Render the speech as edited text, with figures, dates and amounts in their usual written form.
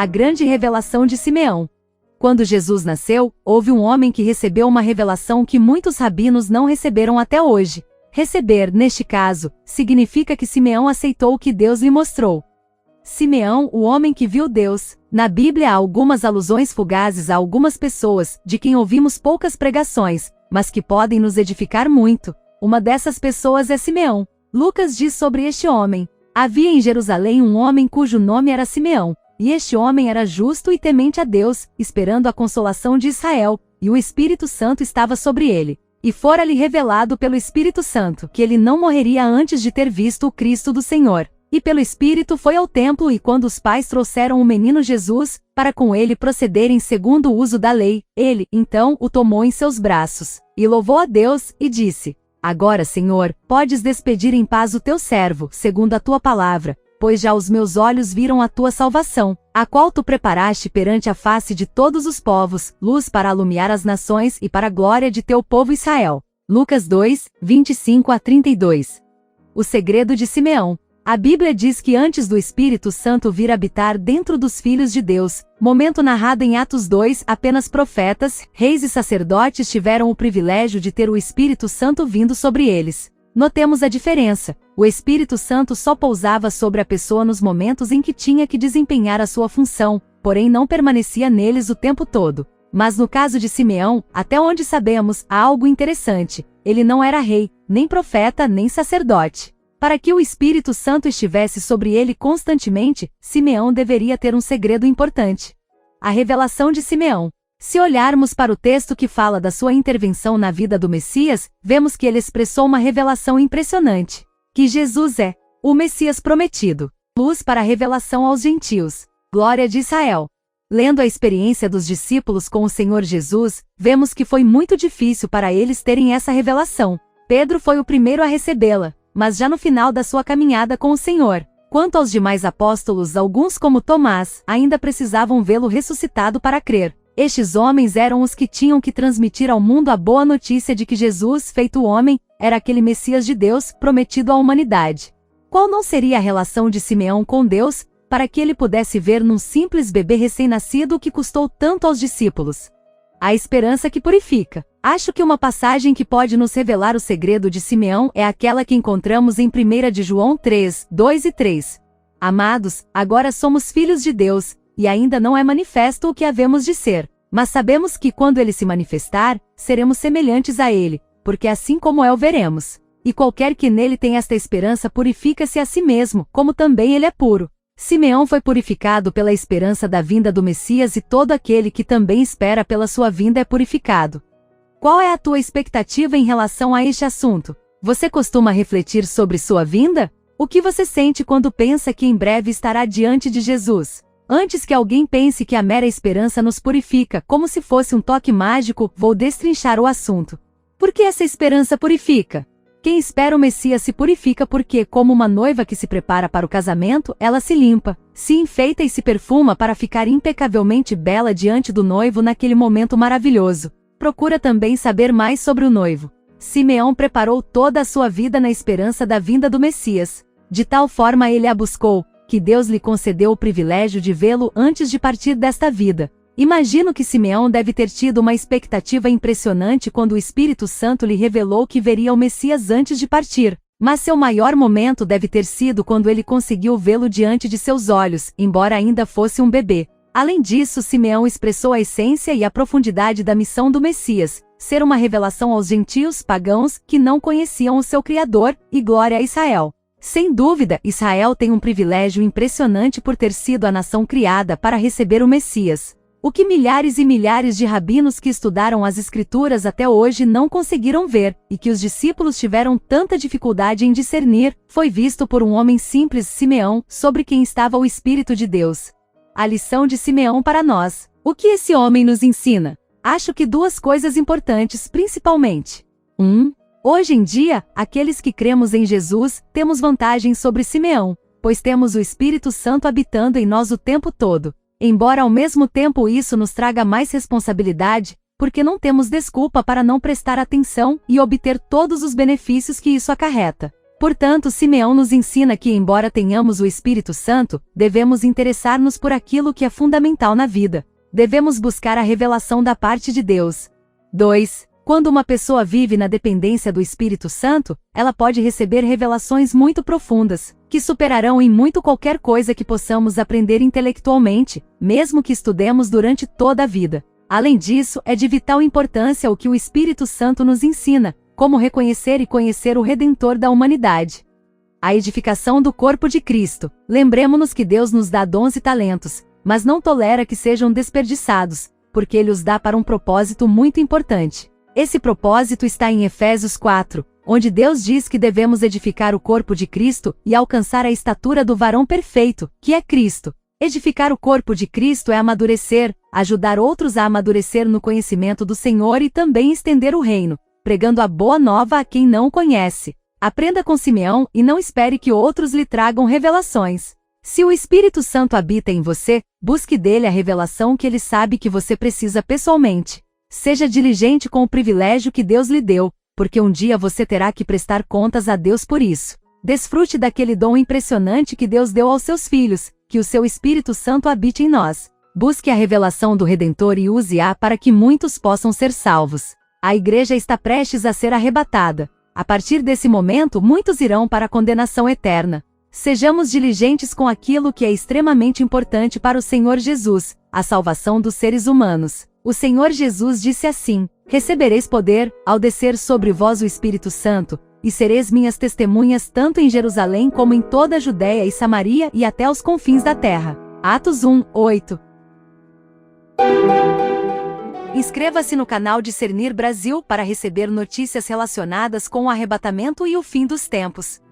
A grande revelação de Simeão. Quando Jesus nasceu, houve um homem que recebeu uma revelação que muitos rabinos não receberam até hoje. Receber, neste caso, significa que Simeão aceitou o que Deus lhe mostrou. Simeão, o homem que viu Deus. Na Bíblia há algumas alusões fugazes a algumas pessoas, de quem ouvimos poucas pregações, mas que podem nos edificar muito. Uma dessas pessoas é Simeão. Lucas diz sobre este homem: havia em Jerusalém um homem cujo nome era Simeão, e este homem era justo e temente a Deus, esperando a consolação de Israel, e o Espírito Santo estava sobre ele. E fora-lhe revelado pelo Espírito Santo que ele não morreria antes de ter visto o Cristo do Senhor. E pelo Espírito foi ao templo, e quando os pais trouxeram o menino Jesus, para com ele procederem segundo o uso da lei, ele, então, o tomou em seus braços, e louvou a Deus, e disse: agora, Senhor, podes despedir em paz o teu servo, segundo a tua palavra, pois já os meus olhos viram a tua salvação, a qual tu preparaste perante a face de todos os povos, luz para alumiar as nações e para a glória de teu povo Israel. Lucas 2, 25-32. O segredo de Simeão. A Bíblia diz que antes do Espírito Santo vir habitar dentro dos filhos de Deus, momento narrado em Atos 2, apenas profetas, reis e sacerdotes tiveram o privilégio de ter o Espírito Santo vindo sobre eles. Notemos a diferença. O Espírito Santo só pousava sobre a pessoa nos momentos em que tinha que desempenhar a sua função, porém não permanecia neles o tempo todo. Mas no caso de Simeão, até onde sabemos, há algo interessante: ele não era rei, nem profeta, nem sacerdote. Para que o Espírito Santo estivesse sobre ele constantemente, Simeão deveria ter um segredo importante. A revelação de Simeão. Se olharmos para o texto que fala da sua intervenção na vida do Messias, vemos que ele expressou uma revelação impressionante. Que Jesus é o Messias prometido, luz para a revelação aos gentios, glória de Israel. Lendo a experiência dos discípulos com o Senhor Jesus, vemos que foi muito difícil para eles terem essa revelação. Pedro foi o primeiro a recebê-la, mas já no final da sua caminhada com o Senhor. Quanto aos demais apóstolos, alguns como Tomás, ainda precisavam vê-lo ressuscitado para crer. Estes homens eram os que tinham que transmitir ao mundo a boa notícia de que Jesus, feito homem, era aquele Messias de Deus, prometido à humanidade. Qual não seria a relação de Simeão com Deus, para que ele pudesse ver num simples bebê recém-nascido o que custou tanto aos discípulos? A esperança que purifica. Acho que uma passagem que pode nos revelar o segredo de Simeão é aquela que encontramos em 1 de João 3, 2 e 3. Amados, agora somos filhos de Deus, e ainda não é manifesto o que havemos de ser. Mas sabemos que quando ele se manifestar, seremos semelhantes a ele, porque assim como é o veremos. E qualquer que nele tem esta esperança purifica-se a si mesmo, como também ele é puro. Simeão foi purificado pela esperança da vinda do Messias, e todo aquele que também espera pela sua vinda é purificado. Qual é a tua expectativa em relação a este assunto? Você costuma refletir sobre sua vinda? O que você sente quando pensa que em breve estará diante de Jesus? Antes que alguém pense que a mera esperança nos purifica, como se fosse um toque mágico, vou destrinchar o assunto. Por que essa esperança purifica? Quem espera o Messias se purifica porque, como uma noiva que se prepara para o casamento, ela se limpa, se enfeita e se perfuma para ficar impecavelmente bela diante do noivo naquele momento maravilhoso. Procura também saber mais sobre o noivo. Simeão preparou toda a sua vida na esperança da vinda do Messias. De tal forma ele a buscou, que Deus lhe concedeu o privilégio de vê-lo antes de partir desta vida. Imagino que Simeão deve ter tido uma expectativa impressionante quando o Espírito Santo lhe revelou que veria o Messias antes de partir. Mas seu maior momento deve ter sido quando ele conseguiu vê-lo diante de seus olhos, embora ainda fosse um bebê. Além disso, Simeão expressou a essência e a profundidade da missão do Messias, ser uma revelação aos gentios pagãos que não conheciam o seu Criador, e glória a Israel. Sem dúvida, Israel tem um privilégio impressionante por ter sido a nação criada para receber o Messias. O que milhares e milhares de rabinos que estudaram as Escrituras até hoje não conseguiram ver, e que os discípulos tiveram tanta dificuldade em discernir, foi visto por um homem simples, Simeão, sobre quem estava o Espírito de Deus. A lição de Simeão para nós. O que esse homem nos ensina? Acho que duas coisas importantes, principalmente. 1. Hoje em dia, aqueles que cremos em Jesus, temos vantagem sobre Simeão, pois temos o Espírito Santo habitando em nós o tempo todo. Embora ao mesmo tempo isso nos traga mais responsabilidade, porque não temos desculpa para não prestar atenção e obter todos os benefícios que isso acarreta. Portanto, Simeão nos ensina que, embora tenhamos o Espírito Santo, devemos interessar-nos por aquilo que é fundamental na vida. Devemos buscar a revelação da parte de Deus. 2. Quando uma pessoa vive na dependência do Espírito Santo, ela pode receber revelações muito profundas, que superarão em muito qualquer coisa que possamos aprender intelectualmente, mesmo que estudemos durante toda a vida. Além disso, é de vital importância o que o Espírito Santo nos ensina, como reconhecer e conhecer o Redentor da humanidade. A edificação do corpo de Cristo. Lembremo-nos que Deus nos dá dons e talentos, mas não tolera que sejam desperdiçados, porque Ele os dá para um propósito muito importante. Esse propósito está em Efésios 4, onde Deus diz que devemos edificar o corpo de Cristo e alcançar a estatura do varão perfeito, que é Cristo. Edificar o corpo de Cristo é amadurecer, ajudar outros a amadurecer no conhecimento do Senhor e também estender o reino, pregando a boa nova a quem não conhece. Aprenda com Simeão e não espere que outros lhe tragam revelações. Se o Espírito Santo habita em você, busque dele a revelação que ele sabe que você precisa pessoalmente. Seja diligente com o privilégio que Deus lhe deu, porque um dia você terá que prestar contas a Deus por isso. Desfrute daquele dom impressionante que Deus deu aos seus filhos, que o seu Espírito Santo habite em nós. Busque a revelação do Redentor e use-a para que muitos possam ser salvos. A igreja está prestes a ser arrebatada. A partir desse momento, muitos irão para a condenação eterna. Sejamos diligentes com aquilo que é extremamente importante para o Senhor Jesus, a salvação dos seres humanos. O Senhor Jesus disse assim: recebereis poder, ao descer sobre vós o Espírito Santo, e sereis minhas testemunhas tanto em Jerusalém como em toda a Judéia e Samaria e até os confins da terra. Atos 1, 8. Inscreva-se no canal Discernir Brasil para receber notícias relacionadas com o arrebatamento e o fim dos tempos.